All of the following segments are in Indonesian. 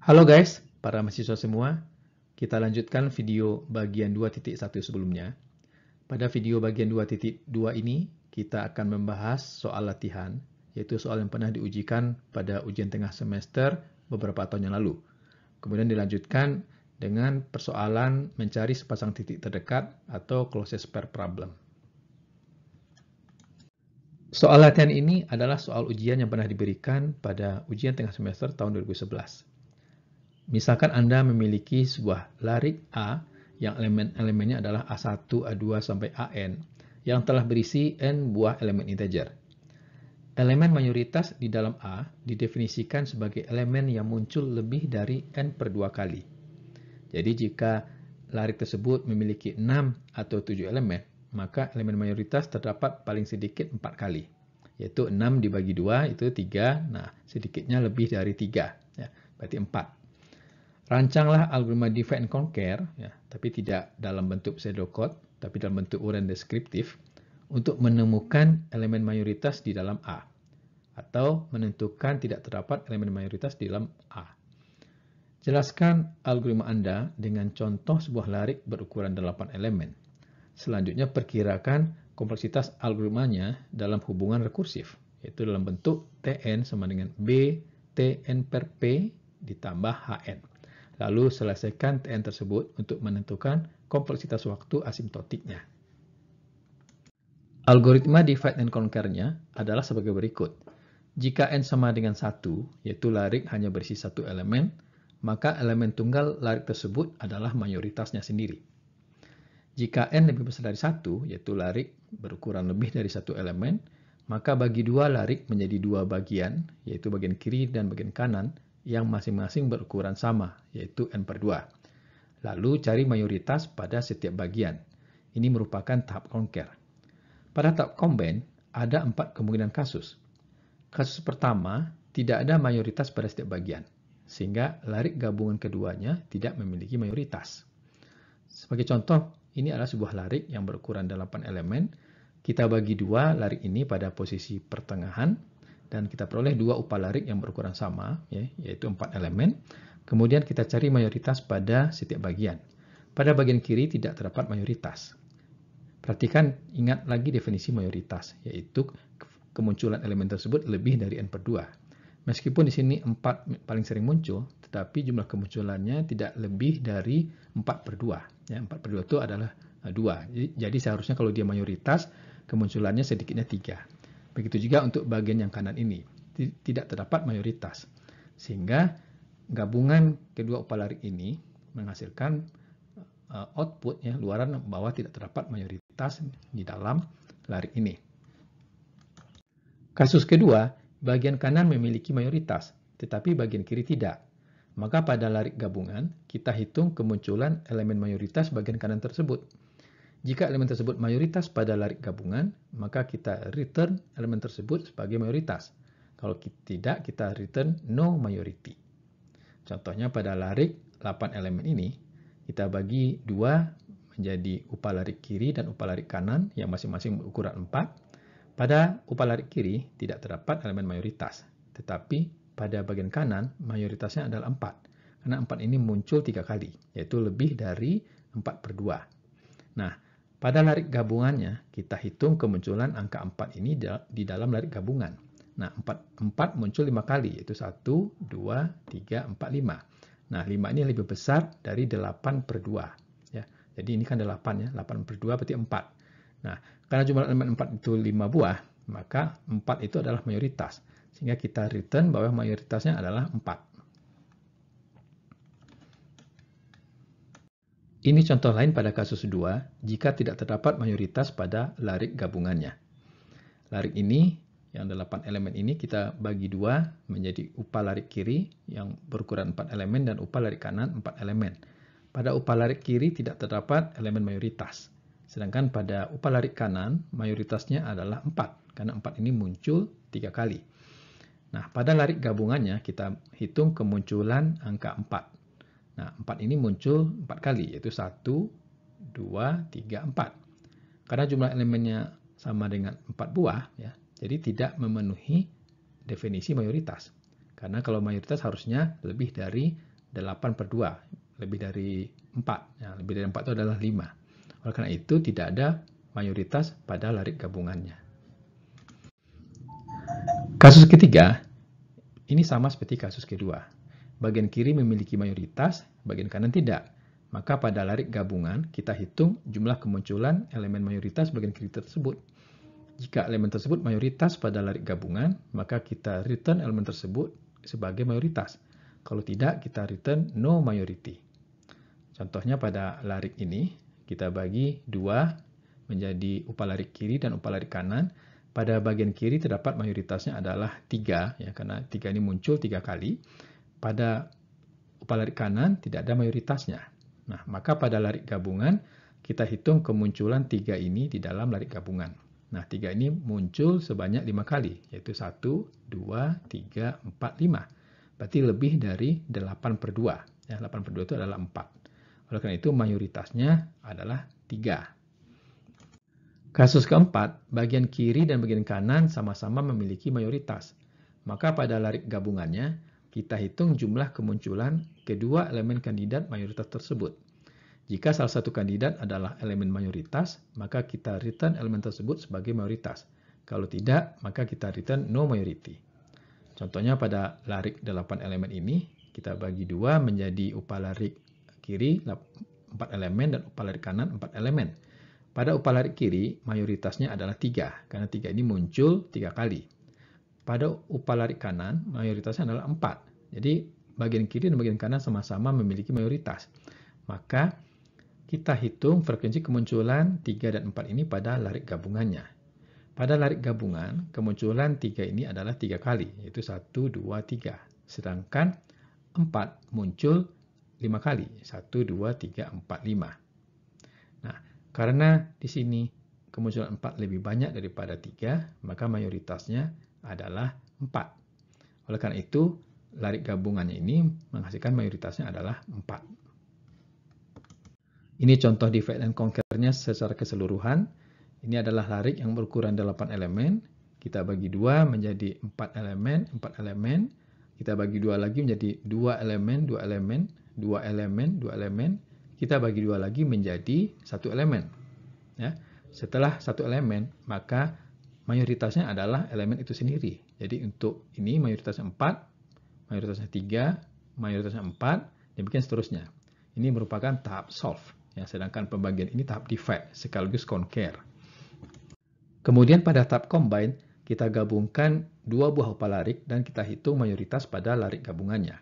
Halo guys, para mahasiswa semua. Kita lanjutkan video bagian 2.1 sebelumnya. Pada video bagian 2.2 ini, kita akan membahas soal latihan, yaitu soal yang pernah diujikan pada ujian tengah semester beberapa tahun yang lalu. Kemudian dilanjutkan dengan persoalan mencari sepasang titik terdekat atau closest pair problem. Soal latihan ini adalah soal ujian yang pernah diberikan pada ujian tengah semester tahun 2011. Misalkan Anda memiliki sebuah larik A yang elemen-elemennya adalah A1, A2, sampai AN yang telah berisi N buah elemen integer. Elemen mayoritas di dalam A didefinisikan sebagai elemen yang muncul lebih dari N per 2 kali. Jadi jika larik tersebut memiliki 6 atau 7 elemen, maka elemen mayoritas terdapat paling sedikit 4 kali. Yaitu 6 dibagi 2 itu 3, nah sedikitnya lebih dari 3, ya, berarti 4. Rancanglah algoritma divide and conquer, ya, tapi tidak dalam bentuk pseudocode, tapi dalam bentuk uraian deskriptif, untuk menemukan elemen mayoritas di dalam A, atau menentukan tidak terdapat elemen mayoritas di dalam A. Jelaskan algoritma Anda dengan contoh sebuah larik berukuran 8 elemen. Selanjutnya perkirakan kompleksitas algoritmanya dalam hubungan rekursif, yaitu dalam bentuk Tn sama dengan B Tn per P ditambah Hn. Lalu selesaikan Tn tersebut untuk menentukan kompleksitas waktu asimptotiknya. Algoritma divide and conquer-nya adalah sebagai berikut. Jika N sama dengan 1, yaitu larik hanya berisi satu elemen, maka elemen tunggal larik tersebut adalah mayoritasnya sendiri. Jika N lebih besar dari 1, yaitu larik berukuran lebih dari satu elemen, maka bagi dua larik menjadi dua bagian, yaitu bagian kiri dan bagian kanan, yang masing-masing berukuran sama, yaitu N per 2. Lalu cari mayoritas pada setiap bagian. Ini merupakan tahap conquer. Pada tahap combine, ada 4 kemungkinan kasus. Kasus pertama, tidak ada mayoritas pada setiap bagian, sehingga larik gabungan keduanya tidak memiliki mayoritas. Sebagai contoh, ini adalah sebuah larik yang berukuran 8 elemen. Kita bagi dua larik ini pada posisi pertengahan, dan kita peroleh dua upah larik yang berukuran sama, yaitu 4 elemen. Kemudian kita cari mayoritas pada setiap bagian. Pada bagian kiri tidak terdapat mayoritas. Perhatikan, ingat lagi definisi mayoritas, yaitu kemunculan elemen tersebut lebih dari N per 2. Meskipun di sini 4 paling sering muncul, tetapi jumlah kemunculannya tidak lebih dari 4 per 2. Ya, 4 per 2 itu adalah 2. Jadi seharusnya kalau dia mayoritas, kemunculannya sedikitnya 3. Begitu juga untuk bagian yang kanan ini. Tidak terdapat mayoritas. Sehingga gabungan kedua upah larik ini menghasilkan output, ya, luaran bahwa tidak terdapat mayoritas di dalam larik ini. Kasus kedua, bagian kanan memiliki mayoritas, tetapi bagian kiri tidak. Maka pada larik gabungan, kita hitung kemunculan elemen mayoritas bagian kanan tersebut. Jika elemen tersebut mayoritas pada larik gabungan, maka kita return elemen tersebut sebagai mayoritas. Kalau tidak, kita return no majority. Contohnya pada larik 8 elemen ini, kita bagi 2 menjadi upah larik kiri dan upah larik kanan yang masing-masing berukuran 4. Pada upah larik kiri tidak terdapat elemen mayoritas, tetapi pada bagian kanan mayoritasnya adalah 4. Karena 4 ini muncul 3 kali, yaitu lebih dari 4 per 2. Nah, pada larik gabungannya kita hitung kemunculan angka 4 ini di dalam larik gabungan. Nah, 4 muncul 5 kali, yaitu 1, 2, 3, 4, 5. Nah, 5 ini lebih besar dari 8 per 2. Ya. Jadi ini kan 8, ya. 8 per 2 berarti 4. Nah, karena jumlah elemen 4 itu 5 buah, maka 4 itu adalah mayoritas. Sehingga kita return bahwa mayoritasnya adalah 4. Ini contoh lain pada kasus 2, jika tidak terdapat mayoritas pada larik gabungannya. Larik ini, yang 8 elemen ini, kita bagi 2 menjadi upah larik kiri yang berukuran 4 elemen dan upah larik kanan 4 elemen. Pada upah larik kiri tidak terdapat elemen mayoritas. Sedangkan pada upah larik kanan, mayoritasnya adalah 4, karena 4 ini muncul 3 kali. Nah, pada larik gabungannya, kita hitung kemunculan angka 4. Nah, 4 ini muncul 4 kali, yaitu 1, 2, 3, 4. Karena jumlah elemennya sama dengan 4 buah, ya, jadi tidak memenuhi definisi mayoritas. Karena kalau mayoritas harusnya lebih dari 8/2, lebih dari 4. Ya, lebih dari 4 itu adalah 5. Oleh karena itu, tidak ada mayoritas pada larik gabungannya. Kasus ketiga, ini sama seperti kasus kedua. Bagian kiri memiliki mayoritas, bagian kanan tidak. Maka pada larik gabungan, kita hitung jumlah kemunculan elemen mayoritas bagian kiri tersebut. Jika elemen tersebut mayoritas pada larik gabungan, maka kita return elemen tersebut sebagai mayoritas. Kalau tidak, kita return no majority. Contohnya pada larik ini, kita bagi 2 menjadi upah larik kiri dan upah larik kanan. Pada bagian kiri terdapat mayoritasnya adalah 3, ya, karena 3 ini muncul 3 kali. Pada upah larik kanan tidak ada mayoritasnya. Nah, maka pada larik gabungan, kita hitung kemunculan 3 ini di dalam larik gabungan. Nah, 3 ini muncul sebanyak 5 kali, yaitu 1, 2, 3, 4, 5. Berarti lebih dari 8/2. Ya, 8/2 itu adalah 4. Oleh karena itu, mayoritasnya adalah 3. Kasus keempat, bagian kiri dan bagian kanan sama-sama memiliki mayoritas. Maka pada larik gabungannya, kita hitung jumlah kemunculan kedua elemen kandidat mayoritas tersebut. Jika salah satu kandidat adalah elemen mayoritas, maka kita return elemen tersebut sebagai mayoritas. Kalau tidak, maka kita return no majority. Contohnya pada larik 8 elemen ini, kita bagi 2 menjadi upah larik kiri 4 elemen dan upah larik kanan 4 elemen. Pada upah larik kiri, mayoritasnya adalah 3, karena 3 ini muncul 3 kali. Pada upah larik kanan, mayoritasnya adalah 4. Jadi, bagian kiri dan bagian kanan sama-sama memiliki mayoritas. Maka, kita hitung frekuensi kemunculan 3 dan 4 ini pada larik gabungannya. Pada larik gabungan, kemunculan 3 ini adalah 3 kali, yaitu 1, 2, 3. Sedangkan 4 muncul 5 kali, 1, 2, 3, 4, 5. Nah, karena di sini kemunculan 4 lebih banyak daripada 3, maka mayoritasnya adalah 4. Oleh karena itu, larik gabungannya ini menghasilkan mayoritasnya adalah 4. Ini contoh divide and conquer-nya secara keseluruhan. Ini adalah larik yang berukuran 8 elemen. Kita bagi 2 menjadi 4 elemen, 4 elemen. Kita bagi 2 lagi menjadi 2 elemen, 2 elemen, 2 elemen, 2 elemen. Kita bagi 2 lagi menjadi 1 elemen. Ya. Setelah 1 elemen, maka mayoritasnya adalah elemen itu sendiri. Jadi untuk ini mayoritasnya 4, mayoritasnya 3, mayoritasnya 4, demikian seterusnya. Ini merupakan tahap solve. Ya, sedangkan pembagian ini tahap divide sekaligus conquer. Kemudian pada tahap combine, kita gabungkan 2 buah upah larik dan kita hitung mayoritas pada larik gabungannya.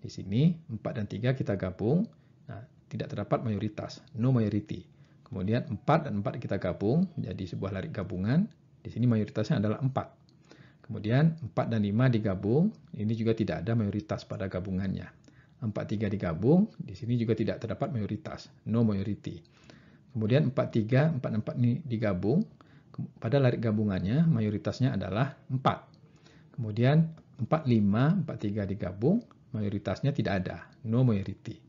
Di sini 4 dan 3 kita gabung. Nah, tidak terdapat mayoritas, no majority. Kemudian 4 dan 4 kita gabung menjadi sebuah larik gabungan. Di sini mayoritasnya adalah 4. Kemudian 4 dan 5 digabung, ini juga tidak ada mayoritas pada gabungannya. 4, 3 digabung, di sini juga tidak terdapat mayoritas, no majority. Kemudian 4, 3, 4 dan 4 ini digabung, pada larik gabungannya mayoritasnya adalah 4. Kemudian 4, 5, 4, 3 digabung, mayoritasnya tidak ada, no majority.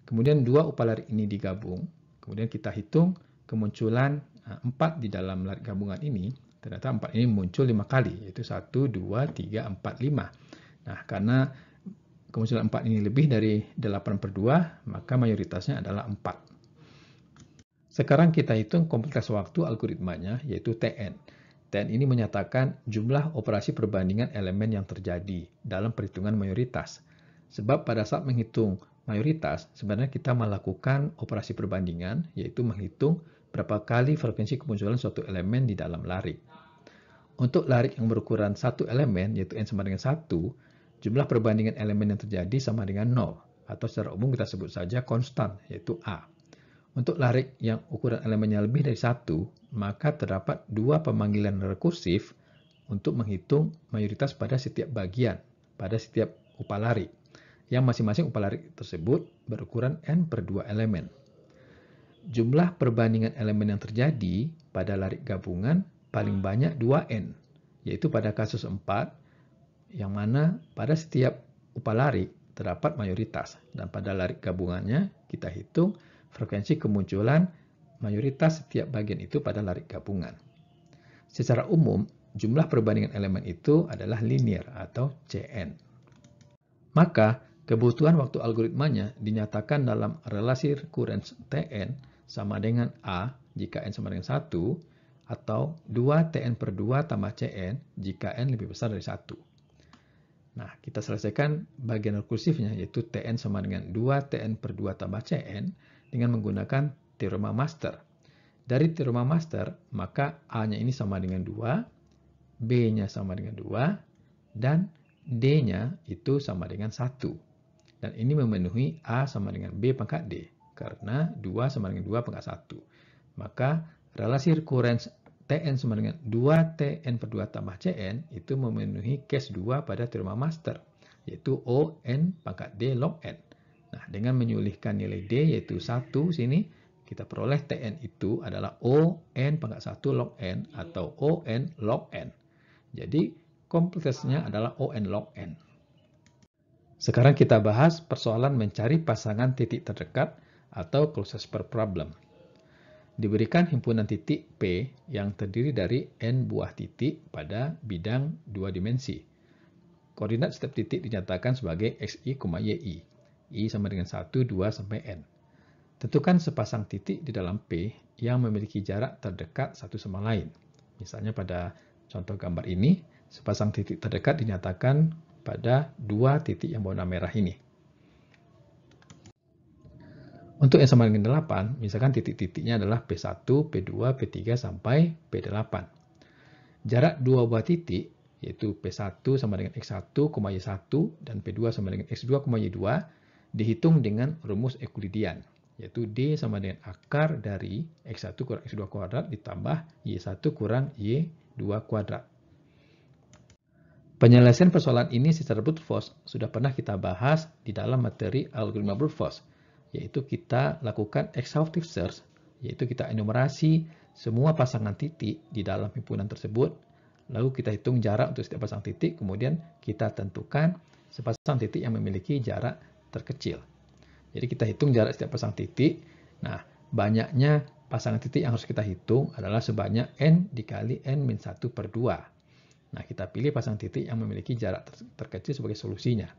Kemudian 2 upah larik ini digabung, kemudian kita hitung kemunculan 4 di dalam larik gabungan ini, ternyata 4 ini muncul 5 kali, yaitu 1, 2, 3, 4, 5. Nah, karena kemunculan 4 ini lebih dari 8/2, maka mayoritasnya adalah 4. Sekarang kita hitung kompleksitas waktu algoritmanya, yaitu TN. TN ini menyatakan jumlah operasi perbandingan elemen yang terjadi dalam perhitungan mayoritas. Sebab pada saat menghitung mayoritas, sebenarnya kita melakukan operasi perbandingan, yaitu menghitung berapa kali frekuensi kemunculan suatu elemen di dalam larik. Untuk larik yang berukuran 1 elemen, yaitu N sama dengan 1, jumlah perbandingan elemen yang terjadi sama dengan 0, atau secara umum kita sebut saja konstan, yaitu A. Untuk larik yang ukuran elemennya lebih dari 1, maka terdapat 2 pemanggilan rekursif untuk menghitung mayoritas pada setiap bagian, pada setiap upah larik, yang masing-masing upah larik tersebut berukuran N/2 elemen. Jumlah perbandingan elemen yang terjadi pada larik gabungan paling banyak 2N, yaitu pada kasus 4, yang mana pada setiap upah larik terdapat mayoritas, dan pada larik gabungannya kita hitung frekuensi kemunculan mayoritas setiap bagian itu pada larik gabungan. Secara umum, jumlah perbandingan elemen itu adalah linear atau CN. Maka, Kebutuhan waktu algoritmanya dinyatakan dalam relasi recurrence Tn sama dengan A jika n sama dengan 1 atau 2Tn per 2 tambah Cn jika n lebih besar dari 1. Nah, kita selesaikan bagian rekursifnya yaitu Tn sama dengan 2Tn per 2 tambah Cn dengan menggunakan teorema master. Dari teorema master, maka A-nya ini sama dengan 2, B-nya sama dengan 2, dan D-nya itu sama dengan 1. Dan ini memenuhi A sama dengan B pangkat D, karena 2 sama dengan 2 pangkat 1. Maka relasi recurrence Tn sama dengan 2Tn per 2 tambah Cn itu memenuhi case 2 pada teorema master, yaitu On pangkat D log N. Nah, dengan menyulihkan nilai D yaitu 1 sini, kita peroleh Tn itu adalah On pangkat 1 log N atau On log N. Jadi, kompleksitasnya adalah On log N. Sekarang kita bahas persoalan mencari pasangan titik terdekat atau closest pair problem. Diberikan himpunan titik P yang terdiri dari n buah titik pada bidang 2 dimensi. Koordinat setiap titik dinyatakan sebagai xi, yi. I sama dengan 1, 2, sampai n. Tentukan sepasang titik di dalam P yang memiliki jarak terdekat satu sama lain. Misalnya pada contoh gambar ini, sepasang titik terdekat dinyatakan pada 2 titik yang berwarna merah ini. Untuk n sama dengan 8, misalkan titik-titiknya adalah P1, P2, P3, sampai P8. Jarak dua buah titik, yaitu P1 sama dengan X1, Y1, dan P2 sama dengan X2, Y2, dihitung dengan rumus Euclidean, yaitu D sama dengan akar dari X1 kurang X2 kuadrat ditambah Y1 kurang Y2 kuadrat. Penyelesaian persoalan ini secara brute force sudah pernah kita bahas di dalam materi algoritma brute force, yaitu kita lakukan exhaustive search, yaitu kita enumerasi semua pasangan titik di dalam himpunan tersebut, lalu kita hitung jarak untuk setiap pasang titik, kemudian kita tentukan sepasang titik yang memiliki jarak terkecil. Jadi kita hitung jarak setiap pasang titik. Nah, banyaknya pasangan titik yang harus kita hitung adalah sebanyak n dikali n-1 per 2. Nah, kita pilih pasang titik yang memiliki jarak terkecil sebagai solusinya.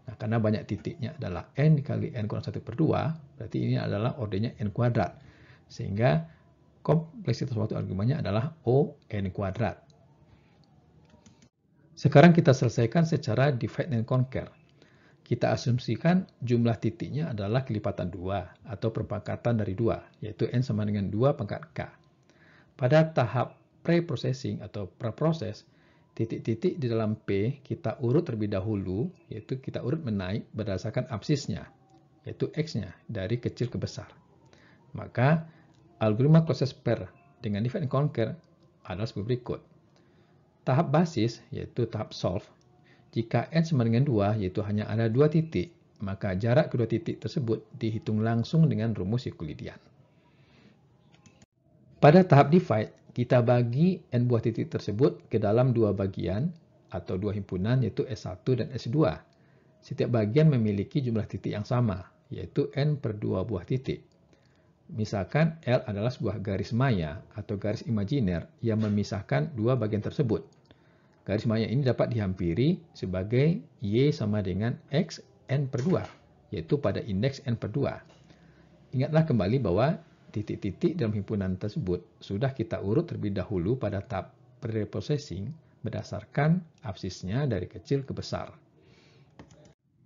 Nah, karena banyak titiknya adalah n dikali n kurang 1 per 2, berarti ini adalah ordernya n kuadrat. Sehingga kompleksitas waktu argumennya adalah O n kuadrat. Sekarang kita selesaikan secara divide and conquer. Kita asumsikan jumlah titiknya adalah kelipatan 2 atau perpangkatan dari 2, yaitu n sama dengan 2 pangkat k. Pada tahap pre-processing atau praproses, titik-titik di dalam P kita urut terlebih dahulu, yaitu kita urut menaik berdasarkan absisnya, yaitu X-nya, dari kecil ke besar. Maka, algoritma closest pair dengan divide and conquer adalah sebagai berikut. Tahap basis, yaitu tahap solve, jika n sama dengan 2, yaitu hanya ada 2 titik, maka jarak kedua titik tersebut dihitung langsung dengan rumus Euclidean. Pada tahap divide, kita bagi n buah titik tersebut ke dalam dua bagian atau dua himpunan, yaitu S1 dan S2. Setiap bagian memiliki jumlah titik yang sama, yaitu n per 2 buah titik. Misalkan L adalah sebuah garis maya atau garis imajiner yang memisahkan dua bagian tersebut. Garis maya ini dapat dihampiri sebagai Y sama dengan X n per 2, yaitu pada indeks n per 2. Ingatlah kembali bahwa titik-titik dalam himpunan tersebut sudah kita urut terlebih dahulu pada tahap pre-processing berdasarkan absisnya dari kecil ke besar.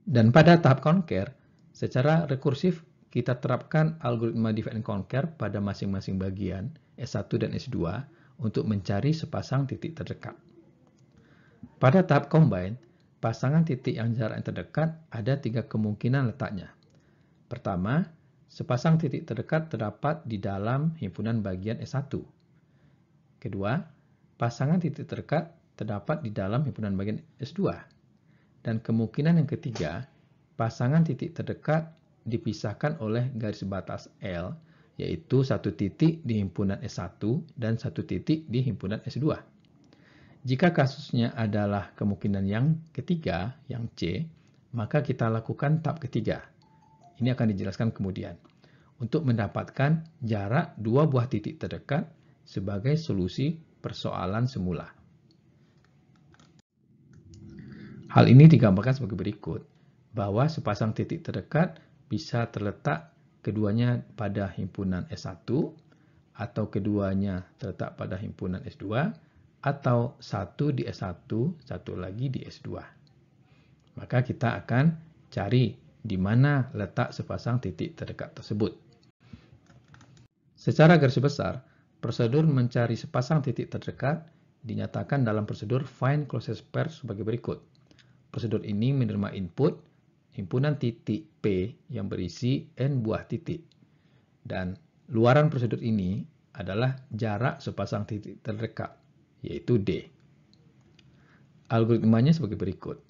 Dan pada tahap conquer, secara rekursif kita terapkan algoritma divide and conquer pada masing-masing bagian S1 dan S2 untuk mencari sepasang titik terdekat. Pada tahap combine, pasangan titik yang jaraknya terdekat ada 3 kemungkinan letaknya. Pertama, sepasang titik terdekat terdapat di dalam himpunan bagian S1. Kedua, pasangan titik terdekat terdapat di dalam himpunan bagian S2. Dan kemungkinan yang ketiga, pasangan titik terdekat dipisahkan oleh garis batas L, yaitu satu titik di himpunan S1 dan satu titik di himpunan S2. Jika kasusnya adalah kemungkinan yang ketiga, yang C, maka kita lakukan tahap ketiga. Ini akan dijelaskan kemudian. Untuk mendapatkan jarak dua buah titik terdekat sebagai solusi persoalan semula. Hal ini digambarkan sebagai berikut. bahwa sepasang titik terdekat bisa terletak keduanya pada himpunan S1, atau keduanya terletak pada himpunan S2, atau satu di S1, satu lagi di S2. Maka kita akan cari di mana letak sepasang titik terdekat tersebut. Secara garis besar, prosedur mencari sepasang titik terdekat dinyatakan dalam prosedur find closest pair sebagai berikut. Prosedur ini menerima input himpunan titik P yang berisi n buah titik. Dan luaran prosedur ini adalah jarak sepasang titik terdekat, yaitu D. Algoritmanya sebagai berikut.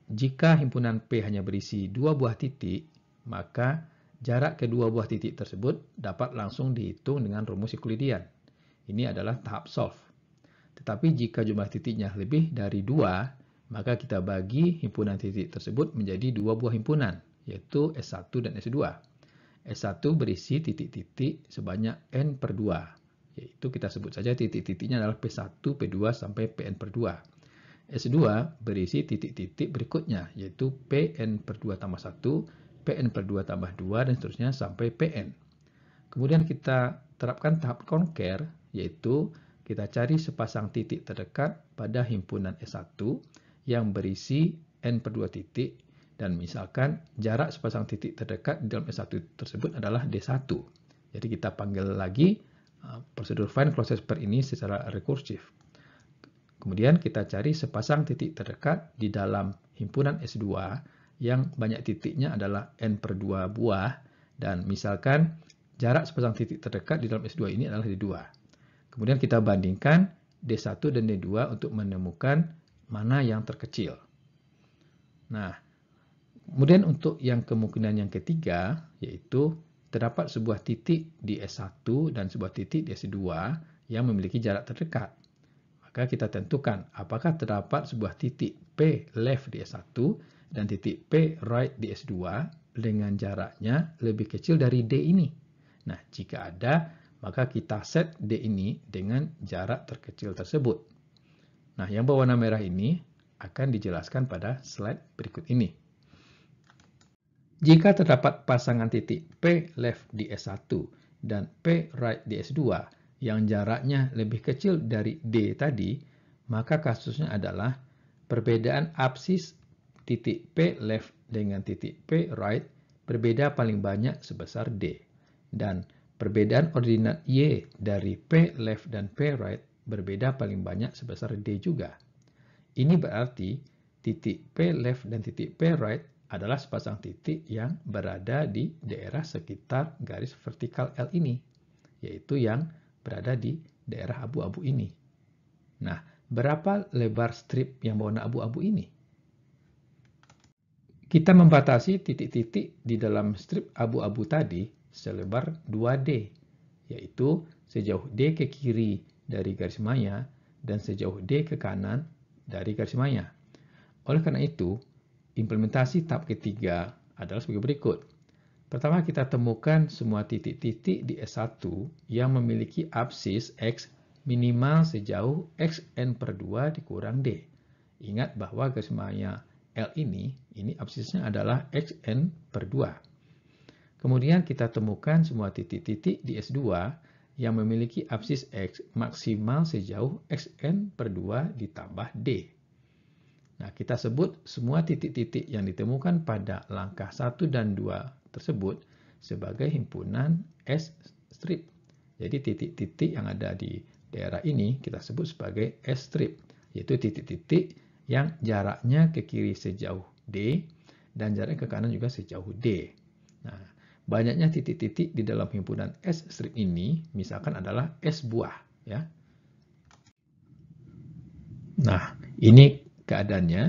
Jika himpunan P hanya berisi 2 buah titik, maka jarak kedua buah titik tersebut dapat langsung dihitung dengan rumus Euclidean. Ini adalah tahap solve. Tetapi jika jumlah titiknya lebih dari 2, maka kita bagi himpunan titik tersebut menjadi 2 buah himpunan, yaitu S1 dan S2. S1 berisi titik-titik sebanyak n per 2, yaitu kita sebut saja titik-titiknya adalah P1, P2, sampai Pn per 2. S2 berisi titik-titik berikutnya, yaitu Pn per 2 tambah 1, Pn per 2 tambah 2, dan seterusnya sampai Pn. Kemudian kita terapkan tahap conquer, yaitu kita cari sepasang titik terdekat pada himpunan S1 yang berisi n per 2 titik, dan misalkan jarak sepasang titik terdekat di dalam S1 tersebut adalah D1. Jadi kita panggil lagi prosedur find closest pair ini secara rekursif. Kemudian kita cari sepasang titik terdekat di dalam himpunan S2 yang banyak titiknya adalah n per 2 buah, dan misalkan jarak sepasang titik terdekat di dalam S2 ini adalah D2. Kemudian kita bandingkan D1 dan D2 untuk menemukan mana yang terkecil. Nah, kemudian untuk yang kemungkinan yang ketiga, yaitu terdapat sebuah titik di S1 dan sebuah titik di S2 yang memiliki jarak terdekat. Maka kita tentukan apakah terdapat sebuah titik P left di S1 dan titik P right di S2 dengan jaraknya lebih kecil dari D ini. Nah, jika ada, maka kita set D ini dengan jarak terkecil tersebut. Nah, yang berwarna merah ini akan dijelaskan pada slide berikut ini. Jika terdapat pasangan titik P left di S1 dan P right di S2 yang jaraknya lebih kecil dari D tadi, maka kasusnya adalah perbedaan absis titik P left dengan titik P right berbeda paling banyak sebesar D, dan perbedaan ordinat Y dari P left dan P right berbeda paling banyak sebesar D juga. Ini berarti titik P left dan titik P right adalah sepasang titik yang berada di daerah sekitar garis vertikal L ini, yaitu yang berada di daerah abu-abu ini. Nah, berapa lebar strip yang berwarna abu-abu ini? Kita membatasi titik-titik di dalam strip abu-abu tadi selebar 2D, yaitu sejauh D ke kiri dari garis maya dan sejauh D ke kanan dari garis maya. Oleh karena itu, implementasi tahap ketiga adalah sebagai berikut. Pertama, kita temukan semua titik-titik di S1 yang memiliki absis X minimal sejauh Xn per 2 dikurang D. Ingat bahwa garis maya L ini absisnya adalah Xn per 2. Kemudian kita temukan semua titik-titik di S2 yang memiliki absis X maksimal sejauh Xn per 2 ditambah D. Nah, kita sebut semua titik-titik yang ditemukan pada langkah 1 dan 2 tersebut sebagai himpunan S-strip. Jadi titik-titik yang ada di daerah ini kita sebut sebagai S-strip, yaitu titik-titik yang jaraknya ke kiri sejauh D dan jaraknya ke kanan juga sejauh D. Nah, banyaknya titik-titik di dalam himpunan S-strip ini misalkan adalah S buah, ya. Nah, ini keadaannya.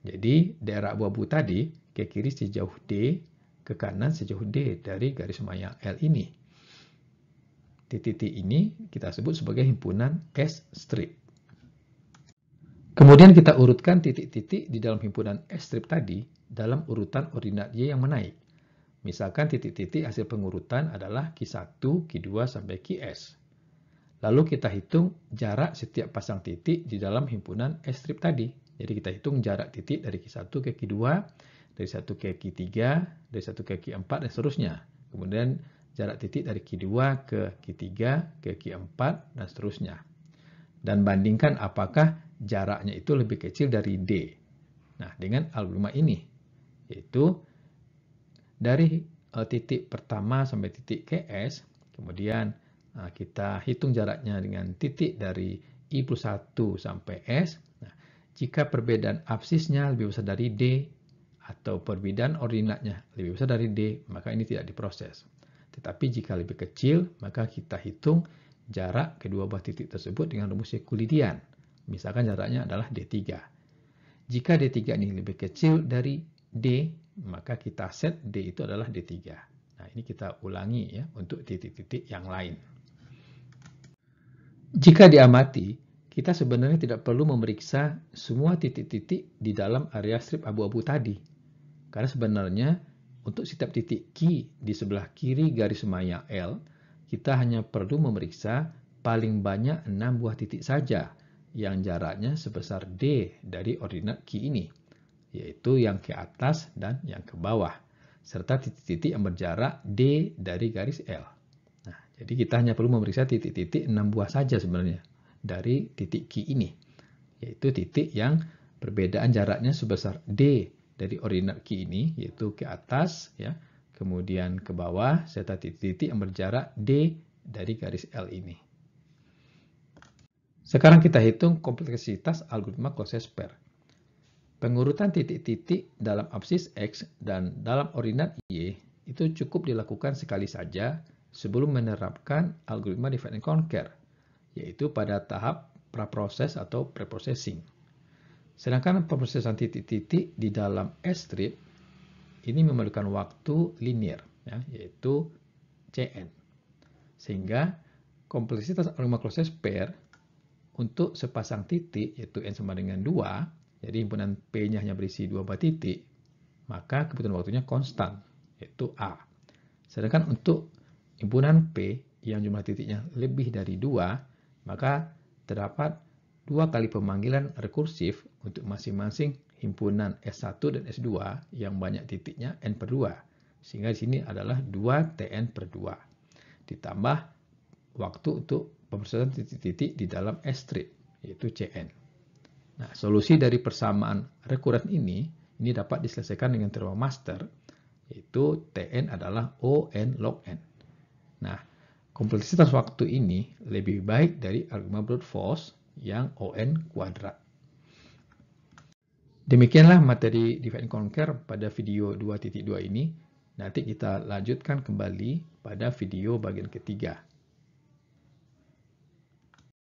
Jadi daerah abu-abu tadi ke kiri sejauh D, ke kanan sejauh D dari garis maya L ini. Titik-titik ini kita sebut sebagai himpunan S-strip. Kemudian kita urutkan titik-titik di dalam himpunan S-strip tadi dalam urutan ordinat Y yang menaik. Misalkan titik-titik hasil pengurutan adalah Q1, Q2, sampai Qs. Lalu kita hitung jarak setiap pasang titik di dalam himpunan S-strip tadi. Jadi kita hitung jarak titik dari Q1 ke Q2 dari 1 ke Q3, dari 1 ke Q4, dan seterusnya. Kemudian jarak titik dari Q2 ke Q3, ke Q4, dan seterusnya. Dan bandingkan apakah jaraknya itu lebih kecil dari D. Nah, dengan algoritma ini, yaitu dari titik pertama sampai titik KS, kemudian kita hitung jaraknya dengan titik dari I plus 1 sampai S. Nah, jika perbedaan absisnya lebih besar dari D, atau perbedaan ordinatnya lebih besar dari D, maka ini tidak diproses. Tetapi jika lebih kecil, maka kita hitung jarak kedua buah titik tersebut dengan rumus Euclidean. Misalkan jaraknya adalah D3. Jika D3 ini lebih kecil dari D, maka kita set D itu adalah D3. Nah, ini kita ulangi ya untuk titik-titik yang lain. Jika diamati, kita sebenarnya tidak perlu memeriksa semua titik-titik di dalam area strip abu-abu tadi. Karena sebenarnya untuk setiap titik Q di sebelah kiri garis semaya L, kita hanya perlu memeriksa paling banyak 6 buah titik saja yang jaraknya sebesar D dari ordinat Q ini, yaitu yang ke atas dan yang ke bawah, serta titik-titik yang berjarak D dari garis L. Nah, jadi kita hanya perlu memeriksa titik-titik 6 buah saja sebenarnya dari titik Q ini, yaitu titik yang perbedaan jaraknya sebesar D dari ordinat Q ini, yaitu ke atas, ya, kemudian ke bawah, serta titik-titik yang berjarak D dari garis L ini. Sekarang kita hitung kompleksitas algoritma Closed-Pair. Pengurutan titik-titik dalam absis X dan dalam ordinat Y itu cukup dilakukan sekali saja sebelum menerapkan algoritma divide and conquer, yaitu pada tahap praproses atau preprocessing. Sedangkan pemrosesan titik-titik di dalam S-strip ini memerlukan waktu linear, ya, yaitu Cn. Sehingga kompleksitas algoritma Closed-Pair untuk sepasang titik, yaitu n sama dengan 2, jadi himpunan P-nya hanya berisi 2 buah titik, maka kebutuhan waktunya konstan, yaitu A. Sedangkan untuk himpunan P yang jumlah titiknya lebih dari 2, maka terdapat 2 kali pemanggilan rekursif untuk masing-masing himpunan S1 dan S2 yang banyak titiknya n per 2. Sehingga di sini adalah 2 Tn per 2. Ditambah waktu untuk pemrosesan titik-titik di dalam S-strip, yaitu Cn. Nah, solusi dari persamaan rekuren ini dapat diselesaikan dengan teorema master, yaitu Tn adalah On log n. Nah, kompleksitas waktu ini lebih baik dari algoritma brute force yang On kuadrat. Demikianlah materi divide and conquer pada video 2.2 ini. Nanti kita lanjutkan kembali pada video bagian ketiga.